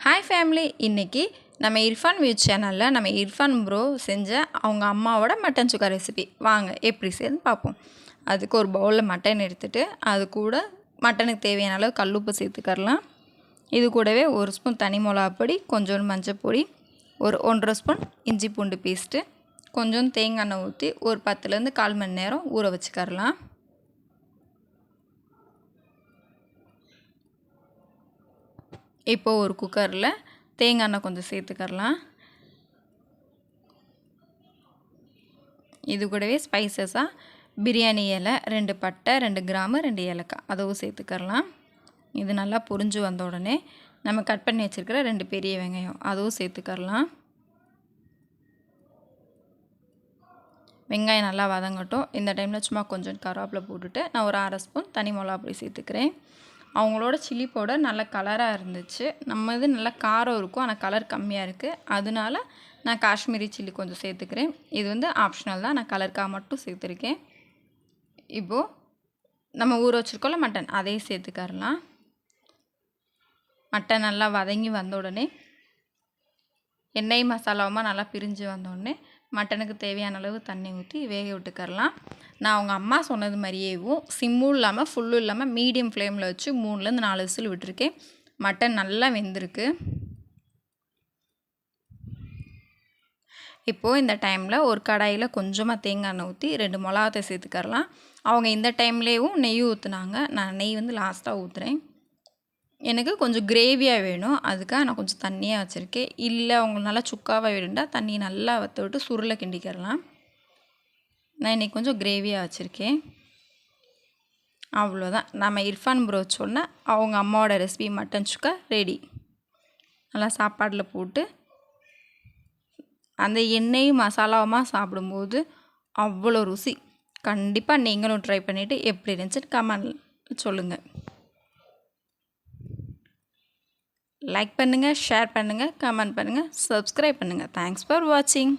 Hi family, இன்றைக்கி நம்ம Irfan view சேனலில் நம்ம இர்ஃபான் ப்ரோ செஞ்ச அவங்க அம்மாவோட மட்டன் சுக்கா ரெசிபி வாங்க எப்படி செய்யுதுன்னு பார்ப்போம். அதுக்கு ஒரு பவுலில் மட்டன் எடுத்துகிட்டு அது கூட மட்டனுக்கு தேவையான அளவு கல்லுப்பு சேர்த்துக்கரலாம். இது கூடவே ஒரு ஸ்பூன் தனி மிளகாப்பொடி, கொஞ்சோண்டு மஞ்சள் பொடி, ஒரு 1.5 ஸ்பூன் இஞ்சி பூண்டு பேஸ்ட்டு, கொஞ்சம் தேங்காய் எண்ணெய் ஊற்றி ஒரு 10லேருந்து 1/4 மணி நேரம் ஊற வச்சுக்கரலாம். இப்போது ஒரு குக்கரில் தேங்காய் எண்ணெய் கொஞ்சம் சேர்த்துக்கரலாம். இது கூடவே ஸ்பைசஸாக பிரியாணி இலை, 2 பட்டை, 2 கிராம்பு, 2 ஏலக்காய் அதுவும் சேர்த்துக்கரலாம். இது நல்லா பொரிஞ்சு வந்த உடனே நம்ம கட் பண்ணி வச்சுருக்கிற 2 பெரிய வெங்காயம் அதுவும் சேர்த்துக்கரலாம். வெங்காயம் நல்லா வதங்கட்டும். இந்த டைமில் சும்மா கொஞ்சம் கருவேப்பிலை போட்டுட்டு நான் ஒரு 1/2 ஸ்பூன் தனி மிளகா பொடி சேர்த்துக்கிறேன். அவங்களோட சில்லி பவுடர் நல்ல கலராக இருந்துச்சு. நம்ம இது நல்லா காரம் இருக்கும், ஆனால் கலர் கம்மியாக இருக்குது. அதனால நான் காஷ்மீரி சில்லி கொஞ்சம் சேர்த்துக்கிறேன். இது வந்து ஆப்ஷனல் தான், நான் கலருக்காக மட்டும் சேர்த்துருக்கேன். இப்போது நம்ம ஊற வச்சுருக்கோம்ல மட்டன், அதையும் சேர்த்துக்கரலாம். மட்டன் நல்லா வதங்கி வந்த உடனே எண்ணெய் மசாலாவுமா நல்லா பிரிஞ்சு வந்தோடனே மட்டனுக்கு தேவையான அளவு தண்ணி ஊற்றி வேக விட்டுக்கரலாம். நான் அவங்க அம்மா சொன்னது மாதிரியேவும் சிம்மும் இல்லாமல் ஃபுல்லும் இல்லாமல் மீடியம் ஃப்ளேமில் வச்சு 3லேருந்து 4 விசில் விட்டுருக்கேன். மட்டன் நல்லா வெந்திருக்கு. இப்போது இந்த டைமில் ஒரு கடாயில் கொஞ்சமாக தேங்காய் எண்ணெய் ஊற்றி 2 மிளகாத்தை சேர்த்துக்கரலாம். அவங்க இந்த டைம்லேயும் நெய் ஊற்றுனாங்க. நான் நெய் வந்து லாஸ்ட்டாக ஊற்றுறேன். எனக்கு கொஞ்சம் கிரேவியாக வேணும், அதுக்காக நான் கொஞ்சம் தண்ணியாக வச்சுருக்கேன். இல்லை அவங்களுக்கு நல்லா சுக்காவாக வேணுண்டா தண்ணி நல்லா வற்ற விட்டு சுருளை கிண்டிக்கிறலாம். நான் இன்றைக்கி கொஞ்சம் கிரேவியாக வச்சுருக்கேன். அவ்வளோதான், நம்ம இர்ஃபான் ப்ரோ சொன்ன அவங்க அம்மாவோட ரெசிபி மட்டன் சுக்கா ரெடி. நல்லா சாப்பாடில் போட்டு அந்த எண்ணெயும் மசாலாவுமா சாப்பிடும்போது அவ்வளோ ருசி. கண்டிப்பாக நீங்களும் ட்ரை பண்ணிவிட்டு எப்படி இருந்துச்சுன்னு கமெண்ட் சொல்லுங்கள். லைக் பண்ணுங்கள், ஷேர் பண்ணுங்கள், கமெண்ட் பண்ணுங்கள், சப்ஸ்கிரைப் பண்ணுங்கள். தேங்க்ஸ் ஃபார் வாட்சிங்.